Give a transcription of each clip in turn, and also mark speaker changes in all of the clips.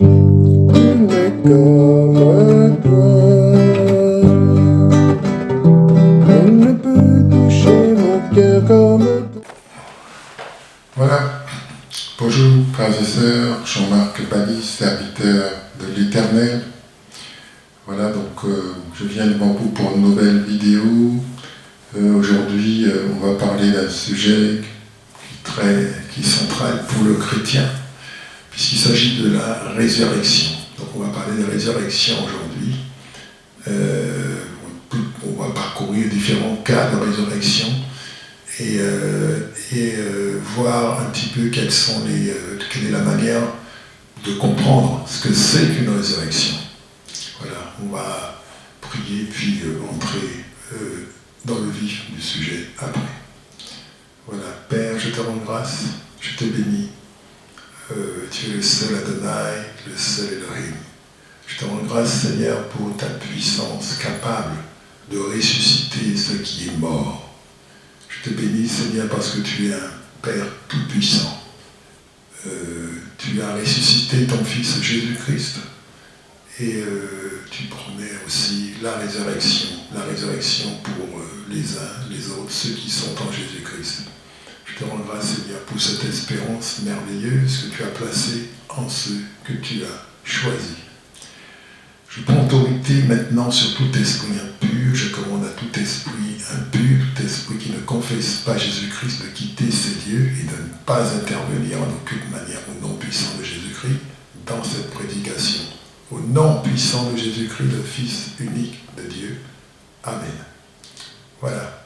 Speaker 1: Tu n'es comme toi. Elle ne peut toucher mon cœur comme toi.
Speaker 2: Voilà. Bonjour frères et sœurs, Jean-Marc Bali, serviteur de l'Éternel. Voilà, donc je viens devant vous pour une nouvelle vidéo. Aujourd'hui, on va parler d'un sujet qui est central pour le chrétien, puisqu'il s'agit de la résurrection. Donc on va parler de résurrection aujourd'hui. On va parcourir différents cas de résurrection et voir un petit peu quelle est la manière de comprendre ce que c'est qu'une résurrection. Voilà, on va prier puis entrer dans le vif du sujet après. Voilà, Père, je te rends grâce, je te bénis. Tu es le seul Adonai, le seul Elohim. Je te rends grâce, Seigneur, pour ta puissance capable de ressusciter ce qui est mort. Je te bénis, Seigneur, parce que tu es un Père tout-puissant. Tu as ressuscité ton Fils Jésus-Christ et tu promets aussi la résurrection pour les uns, les autres, ceux qui sont en Jésus-Christ. Je te rends grâce, Seigneur, pour cette espérance merveilleuse que tu as placée en ceux que tu as choisis. Je prends autorité maintenant sur tout esprit impur. Je commande à tout esprit impur, tout esprit qui ne confesse pas Jésus-Christ de quitter ces lieux et de ne pas intervenir en aucune manière au nom puissant de Jésus-Christ dans cette prédication. Au nom puissant de Jésus-Christ, le Fils unique de Dieu. Amen. Voilà.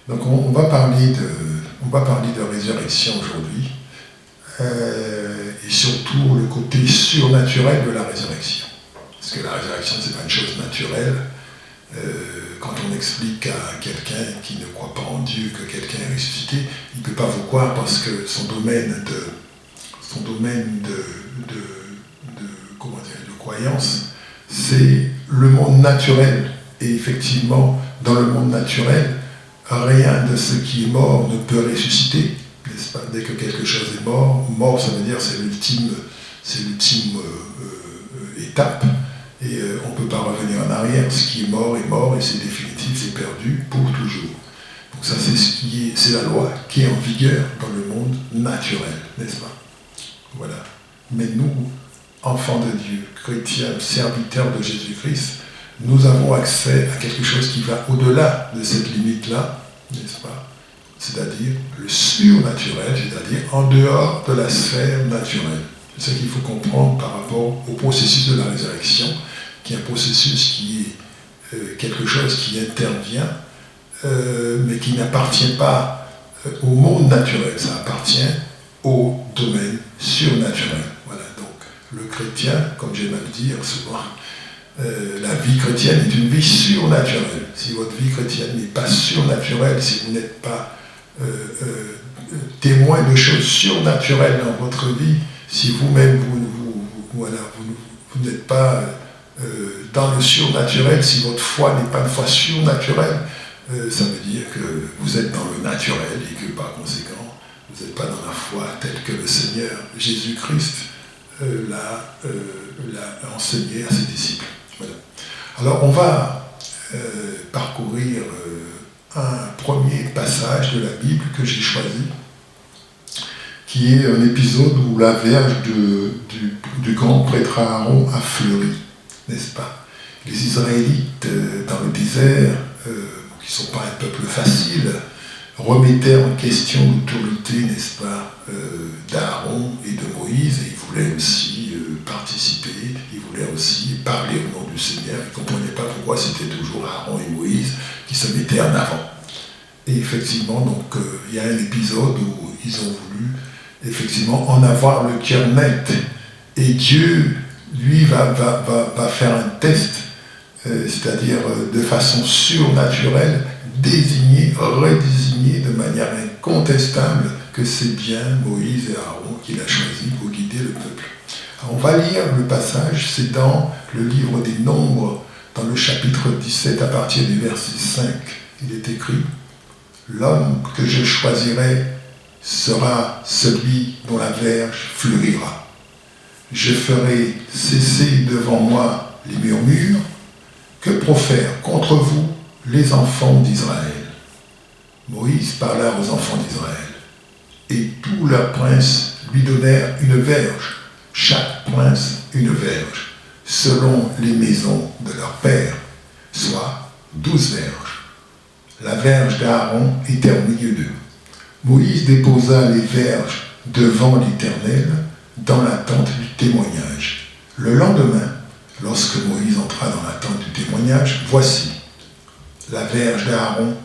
Speaker 2: Donc on va parler de résurrection aujourd'hui et surtout le côté surnaturel de la résurrection. Parce que la résurrection, ce n'est pas une chose naturelle. Quand on explique à quelqu'un qui ne croit pas en Dieu que quelqu'un est ressuscité, il ne peut pas vous croire parce que son domaine de croyance, c'est le monde naturel. Et effectivement, dans le monde naturel, rien de ce qui est mort ne peut ressusciter, n'est-ce pas? Dès que quelque chose est mort, ça veut dire c'est l'ultime étape. Et on ne peut pas revenir en arrière. Ce qui est mort et c'est définitif, c'est perdu pour toujours. Donc ça, c'est la loi qui est en vigueur dans le monde naturel, n'est-ce pas? Voilà. Mais nous, enfants de Dieu, chrétiens, serviteurs de Jésus-Christ, nous avons accès à quelque chose qui va au-delà de cette limite-là, n'est-ce pas? C'est-à-dire le surnaturel, c'est-à-dire en dehors de la sphère naturelle. C'est ce qu'il faut comprendre par rapport au processus de la résurrection, qui est un processus qui est quelque chose qui intervient, mais qui n'appartient pas au monde naturel, ça appartient au domaine surnaturel. Voilà, donc le chrétien, comme j'aime à le dire souvent, la vie chrétienne est une vie surnaturelle. Si votre vie chrétienne n'est pas surnaturelle, si vous n'êtes pas témoin de choses surnaturelles dans votre vie, si vous-même, vous n'êtes pas dans le surnaturel, si votre foi n'est pas une foi surnaturelle, ça veut dire que vous êtes dans le naturel et que par conséquent, vous n'êtes pas dans la foi telle que le Seigneur Jésus-Christ l'a enseigné à ses disciples. Voilà. Alors on va parcourir un premier passage de la Bible que j'ai choisi, qui est un épisode où la verge du grand prêtre Aaron a fleuri, n'est-ce pas? Les Israélites, dans le désert, qui ne sont pas un peuple facile, remettaient en question l'autorité, n'est-ce pas, d'Aaron et de Moïse, et ils voulaient aussi participer, ils voulaient aussi parler au nom du Seigneur. Ils ne comprenaient pas pourquoi c'était toujours Aaron et Moïse qui se mettaient en avant. Et effectivement, donc, il y a un épisode où ils ont voulu effectivement en avoir le cœur net. Et Dieu, lui, va faire un test, c'est-à-dire de façon surnaturelle, redésigner de manière incontestable que c'est bien Moïse et Aaron qu'il a choisi pour guider le peuple. Alors, on va lire le passage, c'est dans le livre des Nombres, dans le chapitre 17, à partir du verset 5. Il est écrit « L'homme que je choisirai sera celui dont la verge fleurira. je ferai cesser devant moi les murmures que profèrent contre vous les enfants d'Israël. Moïse parla aux enfants d'Israël, et tous leurs princes lui donnèrent une verge, chaque prince une verge, selon les maisons de leur père, soit 12 verges. La verge d'Aaron était au milieu d'eux. Moïse déposa les verges devant l'Éternel dans la tente du témoignage. Le lendemain, lorsque Moïse entra dans la tente du témoignage, voici, la verge d'Aaron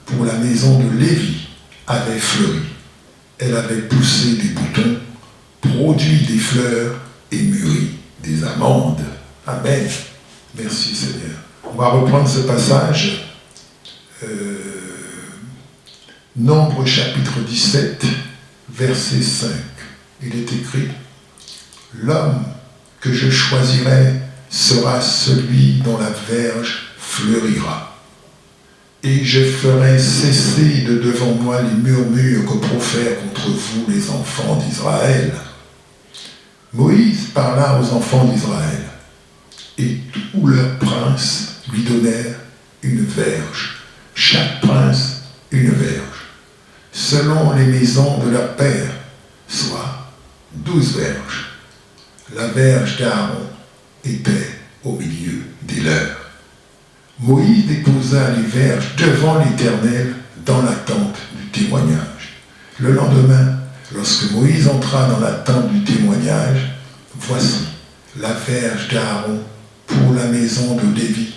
Speaker 2: pour la maison de Lévi avait fleuri. Elle avait poussé des boutons, produit des fleurs et mûri des amandes. Amen. Merci Seigneur. On va reprendre ce passage. Nombre chapitre 17, verset 5. Il est écrit « L'homme que je choisirai sera celui dont la verge fleurira. Et je ferai cesser de devant moi les murmures que profèrent contre vous les enfants d'Israël. » Moïse parla aux enfants d'Israël, et tous leurs princes lui donnèrent une verge, chaque prince une verge, selon les maisons de leur père, soit 12 verges. La verge d'Aaron était au milieu des leurs. Moïse déposa les verges devant l'Éternel dans la tente du témoignage. Le lendemain, lorsque Moïse entra dans la tente du témoignage, voici, la verge d'Aaron pour la maison de Lévi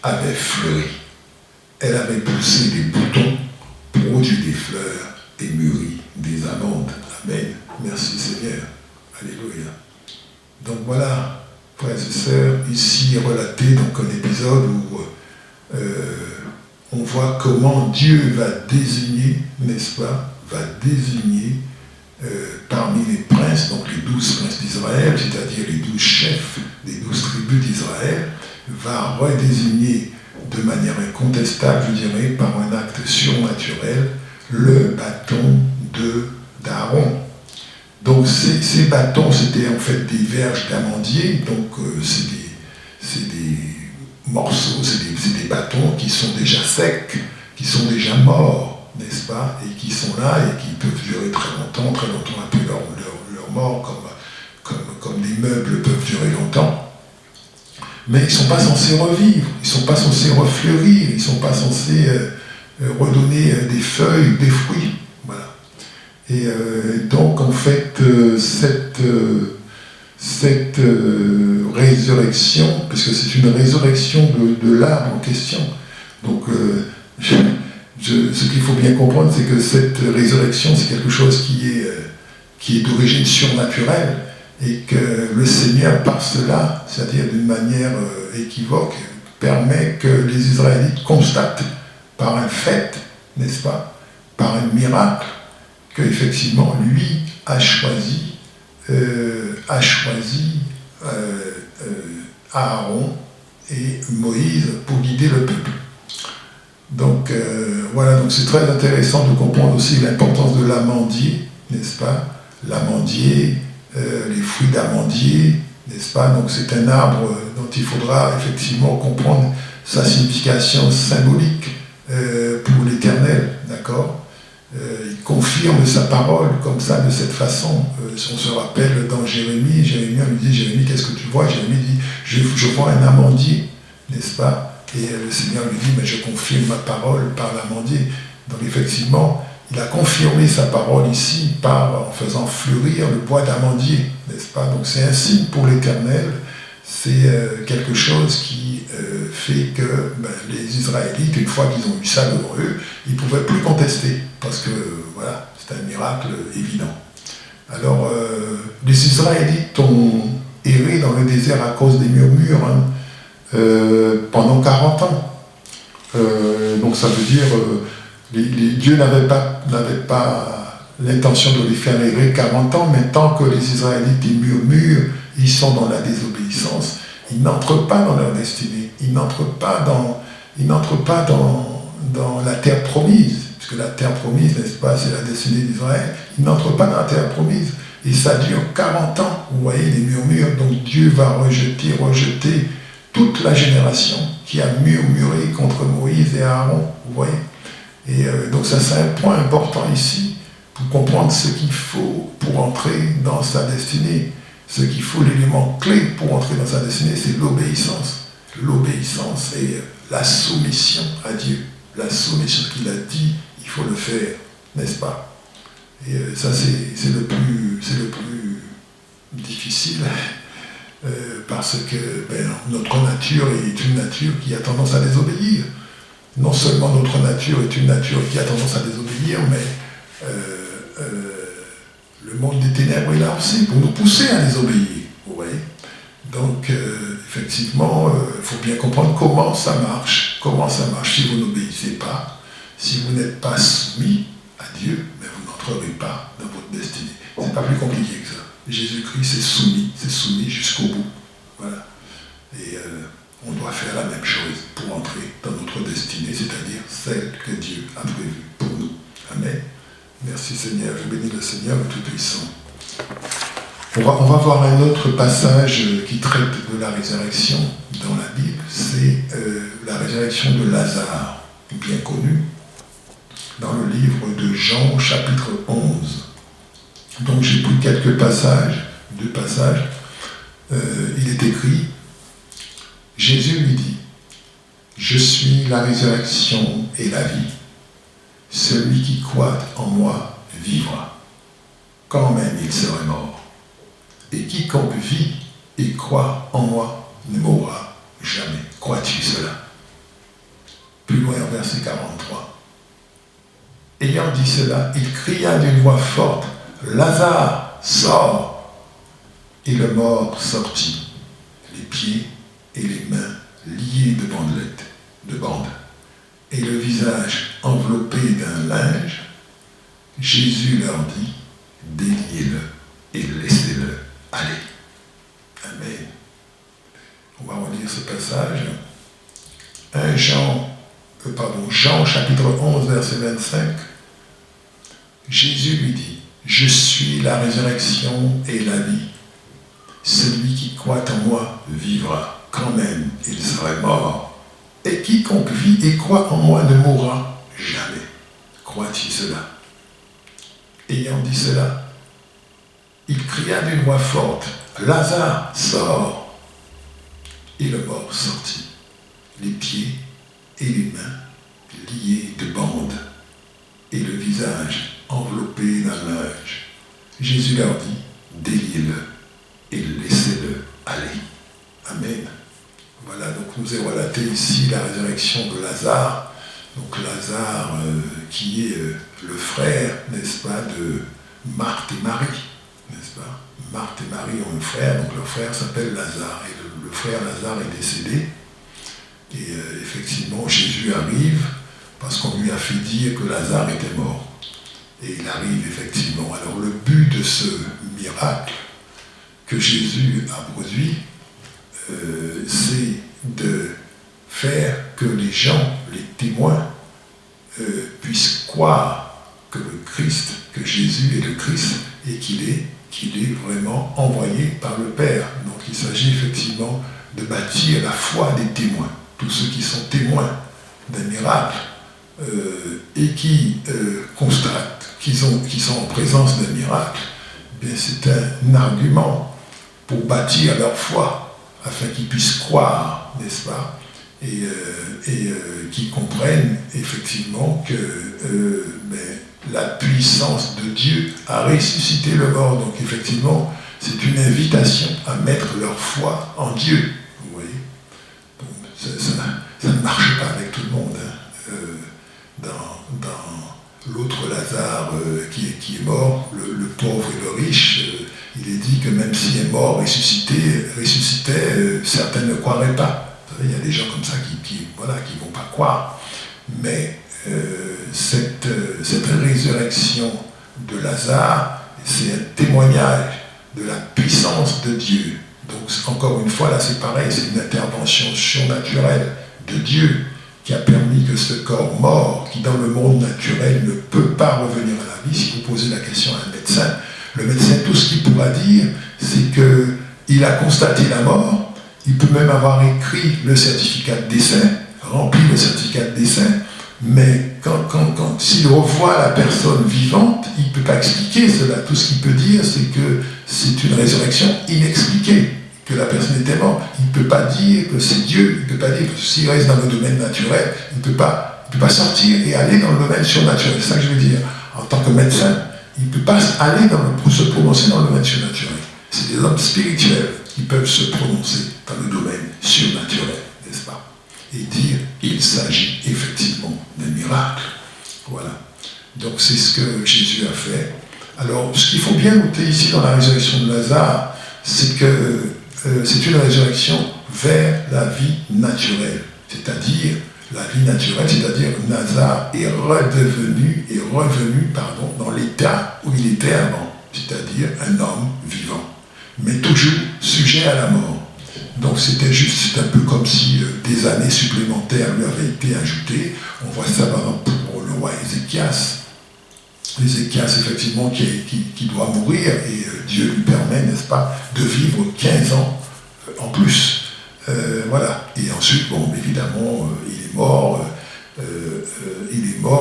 Speaker 2: avait fleuri. Elle avait poussé des boutons, produit des fleurs et mûri des amandes. Amen. Merci Seigneur. Alléluia. Donc voilà, frères et sœurs, ici relaté donc un épisode où on voit comment Dieu va désigner, n'est-ce pas, va désigner parmi les princes, donc les 12 princes d'Israël, c'est-à-dire les 12 chefs des 12 tribus d'Israël, va redésigner de manière incontestable, je dirais, par un acte surnaturel, le bâton d'Aaron. Donc ces bâtons, c'était en fait des verges d'amandier, donc c'est des morceaux, c'est des bâtons qui sont déjà secs, qui sont déjà morts, n'est-ce pas, et qui sont là et qui peuvent durer très longtemps, un peu leur mort, comme des meubles peuvent durer longtemps. Mais ils ne sont pas censés revivre, ils ne sont pas censés refleurir, ils ne sont pas censés redonner des feuilles, des fruits. Voilà. Et donc, en fait, cette résurrection, puisque c'est une résurrection de l'arbre en question, donc ce qu'il faut bien comprendre, c'est que cette résurrection, c'est quelque chose qui est d'origine surnaturelle, et que le Seigneur, par cela, c'est-à-dire d'une manière équivoque, permet que les Israélites constatent par un fait, n'est-ce pas, par un miracle, qu'effectivement, lui a choisi Aaron et Moïse pour guider le peuple. Donc voilà, donc c'est très intéressant de comprendre aussi l'importance de l'amandier, n'est-ce pas, l'amandier, les fruits d'amandier, n'est-ce pas? Donc c'est un arbre dont il faudra effectivement comprendre sa signification symbolique pour l'Éternel, d'accord? Il confirme sa parole comme ça, de cette façon. Si on se rappelle dans Jérémie, on lui dit, Jérémie, qu'est-ce que tu vois? Jérémie dit, je vois un amandier, n'est-ce pas? Et le Seigneur lui dit, mais je confirme ma parole par l'amandier. Donc effectivement, il a confirmé sa parole ici en faisant fleurir le bois d'amandier, n'est-ce pas? Donc c'est un signe pour l'Éternel, c'est quelque chose qui fait que les Israélites, une fois qu'ils ont eu ça devant eux, ils ne pouvaient plus contester, parce que voilà, c'est un miracle évident. Alors, les Israélites ont erré dans le désert à cause des murmures pendant 40 ans. Donc ça veut dire... Dieu n'avait pas l'intention de les faire errer 40 ans, mais tant que les Israélites ils murmurent, ils sont dans la désobéissance, ils n'entrent pas dans leur destinée, ils n'entrent pas dans la terre promise, puisque la terre promise, n'est-ce pas, c'est la destinée d'Israël, ils n'entrent pas dans la terre promise. Et ça dure 40 ans, vous voyez, les murmures. Donc Dieu va rejeter toute la génération qui a murmuré contre Moïse et Aaron, vous voyez. Et donc ça, c'est un point important ici, pour comprendre ce qu'il faut pour entrer dans sa destinée. Ce qu'il faut, l'élément clé pour entrer dans sa destinée, c'est l'obéissance. L'obéissance et la soumission à Dieu. La soumission qu'il a dit, il faut le faire, n'est-ce pas? Et ça, c'est le plus difficile, parce que notre nature est une nature qui a tendance à désobéir. Non seulement notre nature est une nature qui a tendance à désobéir, mais le monde des ténèbres est là aussi pour nous pousser à désobéir. Vous voyez? Donc, effectivement, il faut bien comprendre comment ça marche. Comment ça marche si vous n'obéissez pas, si vous n'êtes pas soumis à Dieu, mais vous n'entrerez pas dans votre destinée. C'est pas plus compliqué que ça. Jésus-Christ c'est soumis jusqu'au bout. Voilà. Et on doit faire la même chose pour entrer dans notre destinée, c'est-à-dire celle que Dieu a prévue pour nous. Amen. Merci Seigneur, je bénis le Seigneur le Tout-Puissant. On va voir un autre passage qui traite de la résurrection dans la Bible, c'est la résurrection de Lazare, bien connu, dans le livre de Jean, chapitre 11. Donc j'ai pris quelques passages, 2 passages. Il est écrit, Jésus lui dit, « Je suis la résurrection et la vie. Celui qui croit en moi vivra, quand même il serait mort. Et quiconque vit et croit en moi ne mourra jamais. Crois-tu cela ?» Plus loin, au verset 43. Ayant dit cela, il cria d'une voix forte, « Lazare, sors !» Et le mort sortit, les pieds et les mains liés de bandes, et le visage enveloppé d'un linge. Jésus leur dit, « Déliez-le et laissez-le aller. » Amen. On va relire ce passage. Jean chapitre 11, verset 25. Jésus lui dit, « Je suis la résurrection et la vie. Celui qui croit en moi vivra, quand même il serait mort. Et quiconque vit et croit en moi ne mourra jamais. Crois-tu cela ?» Ayant dit cela, il cria d'une voix forte, « Lazare, sors !» Et le mort sortit, les pieds et les mains liés de bandes, et le visage enveloppé d'un linge. Jésus leur dit, « Déliez-le et laissez-le aller. » Amen. Voilà, donc nous est relaté ici la résurrection de Lazare. Donc Lazare qui est le frère, n'est-ce pas, de Marthe et Marie, n'est-ce pas? Marthe et Marie ont un frère, donc leur frère s'appelle Lazare. Et le frère Lazare est décédé. Et effectivement, Jésus arrive parce qu'on lui a fait dire que Lazare était mort. Et il arrive effectivement. Alors le but de ce miracle que Jésus a produit, c'est de faire que les gens, les témoins, puissent croire que le Christ, que Jésus est le Christ et qu'il est vraiment envoyé par le Père. Donc il s'agit effectivement de bâtir la foi des témoins. Tous ceux qui sont témoins d'un miracle et qui constatent qu'ils sont en présence d'un miracle, bien c'est un argument pour bâtir leur foi, afin qu'ils puissent croire, n'est-ce pas, et qu'ils comprennent effectivement que la puissance de Dieu a ressuscité le mort. Donc effectivement, c'est une invitation à mettre leur foi en Dieu. Vous voyez, donc, ça ne marche pas avec tout le monde. Dans l'autre Lazare qui est mort, le pauvre et le riche, il est dit que même si un mort ressuscitait, certains ne croiraient pas. Vous savez, il y a des gens comme ça qui ne vont pas croire. Mais cette résurrection de Lazare, c'est un témoignage de la puissance de Dieu. Donc encore une fois, là c'est pareil, c'est une intervention surnaturelle de Dieu qui a permis que ce corps mort, qui dans le monde naturel ne peut pas revenir à la vie, si vous posez la question à un médecin, Le médecin, tout ce qu'il pourra dire, c'est qu'il a constaté la mort, il peut même avoir écrit le certificat de décès, rempli le certificat de décès, mais s'il revoit la personne vivante, il ne peut pas expliquer cela. Tout ce qu'il peut dire, c'est que c'est une résurrection inexpliquée, que la personne était morte. Il ne peut pas dire que c'est Dieu, il ne peut pas dire que s'il reste dans le domaine naturel, il ne peut pas sortir et aller dans le domaine surnaturel. C'est ça que je veux dire. En tant que médecin, il ne peut pas aller pour se prononcer dans le domaine surnaturel. C'est des hommes spirituels qui peuvent se prononcer dans le domaine surnaturel, n'est-ce pas? Et dire qu'il s'agit effectivement d'un miracle. Voilà. Donc c'est ce que Jésus a fait. Alors, ce qu'il faut bien noter ici dans la résurrection de Lazare, c'est que c'est une résurrection vers la vie naturelle. C'est-à-dire, la vie naturelle, c'est-à-dire Lazare est revenu dans l'état où il était avant, c'est-à-dire un homme vivant, mais toujours sujet à la mort. Donc c'était juste un peu comme si des années supplémentaires lui avaient été ajoutées. On voit ça par exemple pour le roi Ézéchias. Ézéchias, effectivement, qui doit mourir, et Dieu lui permet, n'est-ce pas, de vivre 15 ans en plus. Voilà. Et ensuite, bon, évidemment, il est mort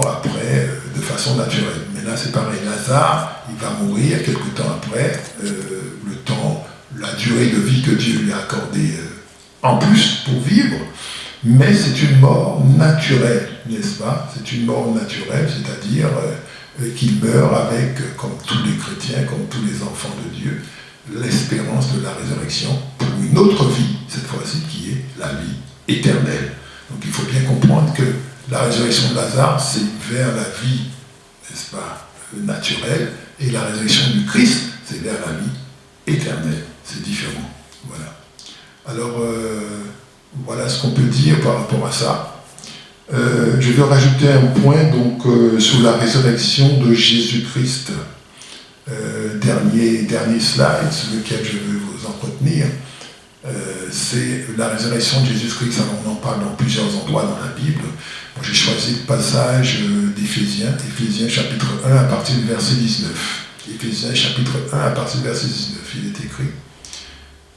Speaker 2: après, de façon naturelle. Mais là, c'est pareil. Lazare, il va mourir quelque temps après, la durée de vie que Dieu lui a accordée en plus pour vivre, mais c'est une mort naturelle, n'est-ce pas? C'est une mort naturelle, c'est-à-dire qu'il meurt avec, comme tous les chrétiens, comme tous les enfants de Dieu, l'espérance de la résurrection pour une autre vie, cette fois-ci, qui est la vie éternelle. Donc il faut bien comprendre que la résurrection de Lazare, c'est vers la vie, n'est-ce pas, naturelle, et la résurrection du Christ, c'est vers la vie éternelle. C'est différent. Voilà. Alors, voilà ce qu'on peut dire par rapport à ça. Je vais rajouter un point donc, sur la résurrection de Jésus-Christ. Dernier slide sur lequel je veux vous entretenir. C'est la résurrection de Jésus-Christ. Alors, on en parle dans plusieurs endroits dans la Bible. Moi, j'ai choisi le passage d'Éphésiens, Éphésiens chapitre 1 à partir du verset 19. Éphésiens chapitre 1 à partir du verset 19, il est écrit.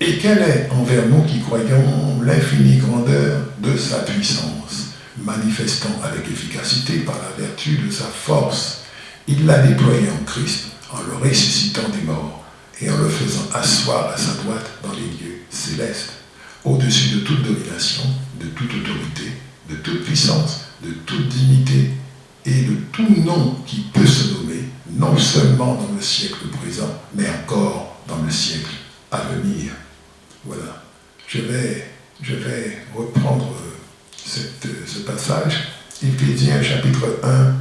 Speaker 2: Et quelle est envers nous qui croyons l'infinie grandeur de sa puissance, manifestant avec efficacité par la vertu de sa force. Il l'a déployé en Christ, en le ressuscitant des morts et en le faisant asseoir à sa droite dans les lieux célestes, au-dessus de toute domination, de toute autorité, de toute puissance, de toute dignité et de tout nom qui peut se nommer, non seulement dans le siècle présent, mais encore dans le siècle à venir. Voilà. Je vais reprendre ce passage, Éphésiens chapitre 1,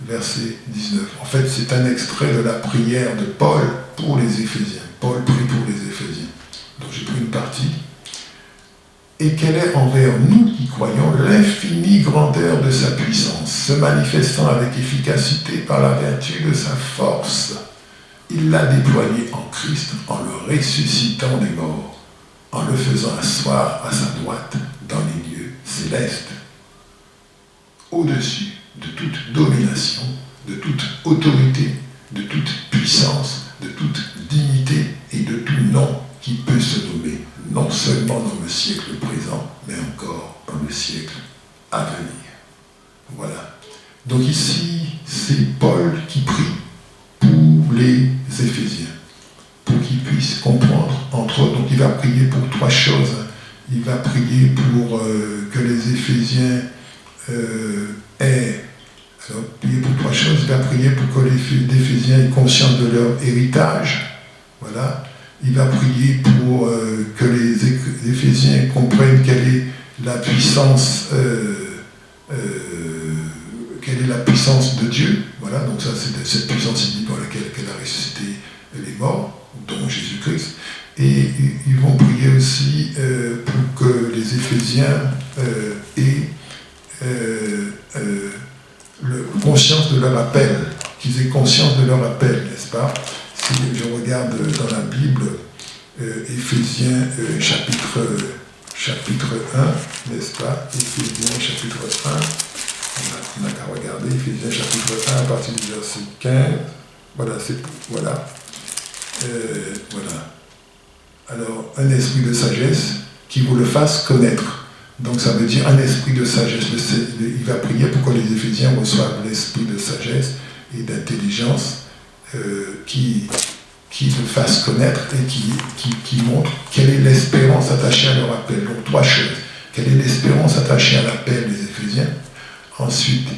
Speaker 2: verset 19. En fait, c'est un extrait de la prière de Paul pour les Éphésiens. Paul prie pour les Éphésiens. Donc j'ai pris une partie. Et quelle est envers nous qui croyons l'infinie grandeur de sa puissance, se manifestant avec efficacité par la vertu de sa force. Il l'a déployé en Christ en le ressuscitant des morts, en le faisant asseoir à sa droite dans les lieux célestes, au-dessus de toute domination, de toute autorité, de toute puissance, de toute dignité et de tout nom qui peut se nommer, non seulement dans le siècle présent, mais encore dans le siècle à venir. Voilà. Donc ici, c'est Paul qui prie pour les Éphésiens, pour qu'ils puissent comprendre, entre autres. Donc il va prier pour trois choses. Il va prier pour que les Éphésiens aient... Alors, prier pour trois choses. Il va prier pour que les Éphésiens aient conscience de leur héritage. Voilà. Il va prier pour que les Éphésiens comprennent quelle est la puissance de Dieu. Voilà, donc ça c'est cette puissance par laquelle elle a ressuscité les morts, dont Jésus-Christ. Et ils vont prier aussi pour que les Éphésiens aient conscience de leur appel, qu'ils aient conscience de leur appel, n'est-ce pas? Si je regarde dans la Bible, Éphésiens chapitre 1, n'est-ce pas? Éphésiens chapitre 1, on n'a qu'à regarder Éphésiens chapitre 1 à partir du verset 15. Voilà. Voilà. Alors, un esprit de sagesse qui vous le fasse connaître. Donc ça veut dire un esprit de sagesse. Il va prier pour que les Éphésiens reçoivent l'esprit de sagesse et d'intelligence qui le fasse connaître et qui montre quelle est l'espérance attachée à leur appel. Donc 3 choses. Quelle est l'espérance attachée à l'appel des Éphésiens? Ensuite,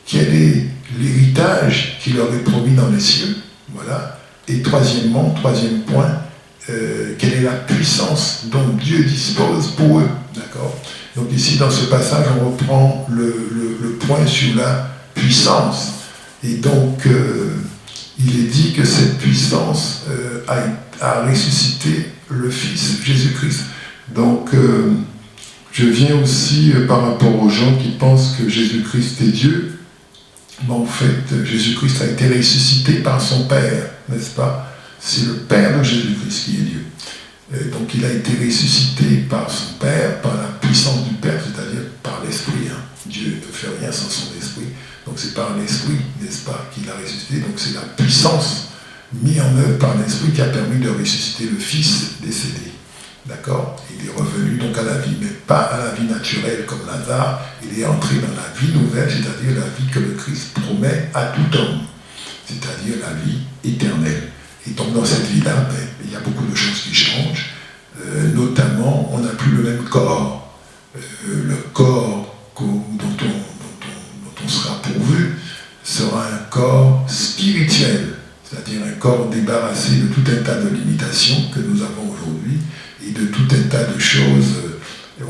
Speaker 2: quel est l'héritage qui leur est promis dans les cieux? Voilà. Et troisièmement, troisième point, quelle est la puissance dont Dieu dispose pour eux. D'accord? Donc ici, dans ce passage, on reprend le point sur la puissance. Et donc, il est dit que cette puissance a ressuscité le Fils Jésus-Christ. Donc, je viens aussi par rapport aux gens qui pensent que Jésus-Christ est Dieu. Mais en fait, Jésus-Christ a été ressuscité par son Père, n'est-ce pas? C'est le Père de Jésus-Christ qui est Dieu. Donc il a été ressuscité par son Père, par la puissance du Père, c'est-à-dire par l'Esprit. Hein. Dieu ne fait rien sans son Esprit. Donc c'est par l'Esprit, n'est-ce pas, qu'il a ressuscité. Donc c'est la puissance mise en œuvre par l'Esprit qui a permis de ressusciter le Fils décédé. D'accord? Il est revenu donc à la vie, mais pas à la vie naturelle comme Lazare. Il est entré dans la vie nouvelle, c'est-à-dire la vie que le Christ promet à tout homme, c'est-à-dire la vie éternelle. Et donc dans cette vie-là, il y a beaucoup de choses qui changent. Notamment, on n'a plus le même corps. Le corps dont on sera pourvu sera un corps spirituel, c'est-à-dire un corps débarrassé de tout un tas de limitations que nous avons aujourd'hui et de tout un tas de choses.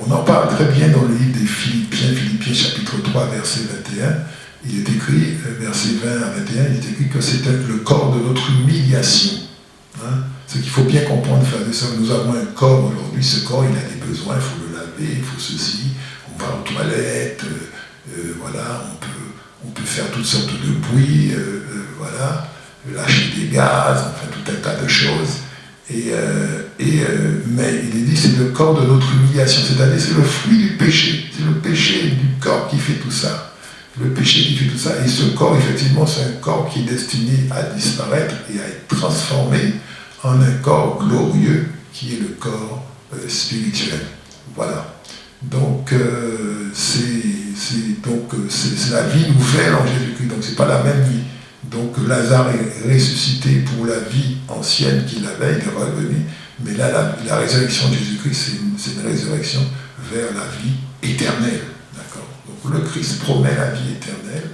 Speaker 2: On en parle très bien dans le livre des Philippiens chapitre 3, verset 21. Il est écrit, verset 20 à 21, il est écrit que c'est le corps de notre humiliation. Hein? Ce qu'il faut bien comprendre, frères et sœurs, nous avons un corps aujourd'hui, ce corps il a des besoins, il faut le laver, il faut ceci, on va aux toilettes, voilà, on peut faire toutes sortes de bruits, voilà, lâcher des gaz, enfin tout un tas de choses. Mais il est dit c'est le corps de notre humiliation, c'est-à-dire c'est le fruit du péché, c'est le péché du corps qui fait tout ça. Le péché qui fait tout ça, et ce corps, effectivement, c'est un corps qui est destiné à disparaître et à être transformé en un corps glorieux qui est le corps spirituel. Voilà. Donc, c'est la vie nouvelle en Jésus-Christ, donc c'est pas la même vie. Donc Lazare est ressuscité pour la vie ancienne qu'il avait, il est revenu, mais là, la résurrection de Jésus-Christ, c'est une résurrection vers la vie éternelle. Donc le Christ promet la vie éternelle,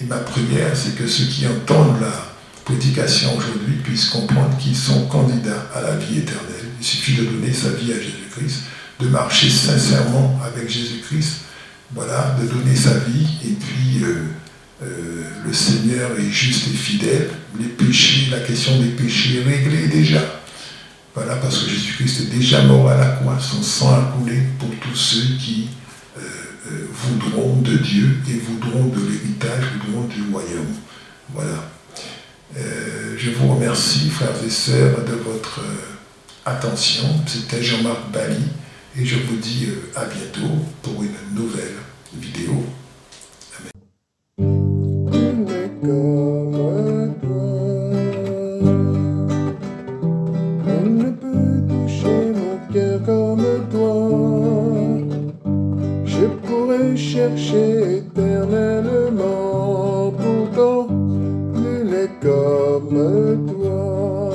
Speaker 2: et ma prière, c'est que ceux qui entendent la prédication aujourd'hui puissent comprendre qu'ils sont candidats à la vie éternelle. Il suffit de donner sa vie à Jésus-Christ, de marcher sincèrement avec Jésus-Christ, voilà, de donner sa vie, et puis le Seigneur est juste et fidèle. Les péchés, la question des péchés est réglée déjà. Voilà, parce que Jésus-Christ est déjà mort à la croix, son sang a coulé pour tous ceux qui voudront de Dieu et voudront de l'héritage, voudront du royaume. Voilà. Je vous remercie, frères et sœurs, de votre attention. C'était Jean-Marc Bali et je vous dis à bientôt pour une nouvelle vidéo. Amen.
Speaker 1: Comme toi, on ne peut toucher mon cœur comme toi. Je pourrais chercher éternellement, pourtant nul n'est comme toi.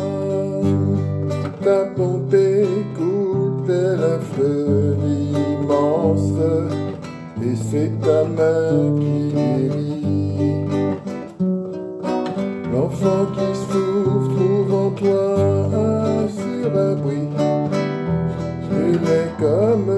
Speaker 1: Ta bonté coule tel un fleuve immense, et c'est ta main qui guérit. L'enfant qui souffre trouve en toi un sûr abri. Nul n'est comme